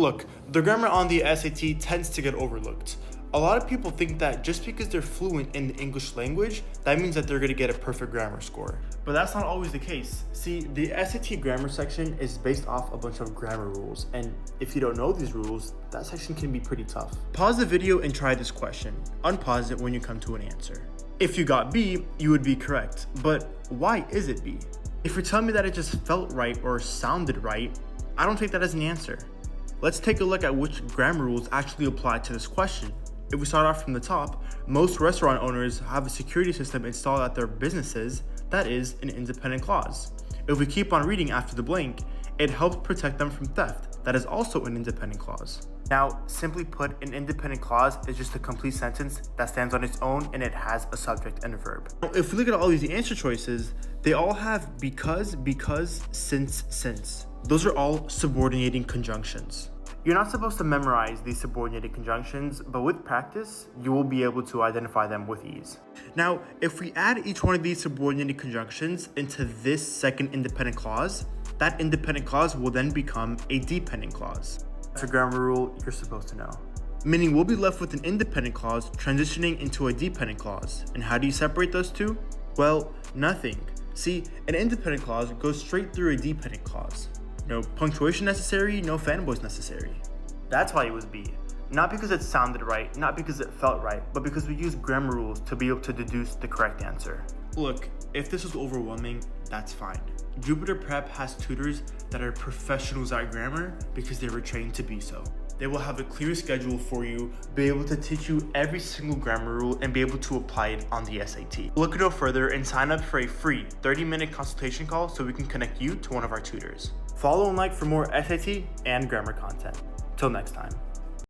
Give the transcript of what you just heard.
Look, the grammar on the SAT tends to get overlooked. A lot of people think that just because they're fluent in the English language, that means that they're going to get a perfect grammar score. But that's not always the case. See, the SAT grammar section is based off a bunch of grammar rules, and if you don't know these rules, that section can be pretty tough. Pause the video and try this question. Unpause it when you come to an answer. If you got B, you would be correct, but why is it B? If you're telling me that it just felt right or sounded right, I don't take that as an answer. Let's take a look at which grammar rules actually apply to this question. If we start off from the top, most restaurant owners have a security system installed at their businesses that is an independent clause. If we keep on reading after the blank, it helps protect them from theft. That is also an independent clause. Now, simply put, an independent clause is just a complete sentence that stands on its own and it has a subject and a verb. Now, if we look at all these answer choices, they all have because, since. Those are all subordinating conjunctions. You're not supposed to memorize these subordinated conjunctions, but with practice, you will be able to identify them with ease. Now, if we add each one of these subordinated conjunctions into this second independent clause, that independent clause will then become a dependent clause. That's a grammar rule you're supposed to know. Meaning we'll be left with an independent clause transitioning into a dependent clause. And how do you separate those two? Well, nothing. See, an independent clause goes straight through a dependent clause. No punctuation necessary, no fanboys necessary. That's why it was B. Not because it sounded right, not because it felt right, but because we used grammar rules to be able to deduce the correct answer. Look, if this was overwhelming, that's fine. JupiterPrep has tutors that are professionals at grammar because they were trained to be so. They will have a clear schedule for you, be able to teach you every single grammar rule, and be able to apply it on the SAT. Look no further and sign up for a free 30-minute consultation call so we can connect you to one of our tutors. Follow and like for more SAT and grammar content. Till next time.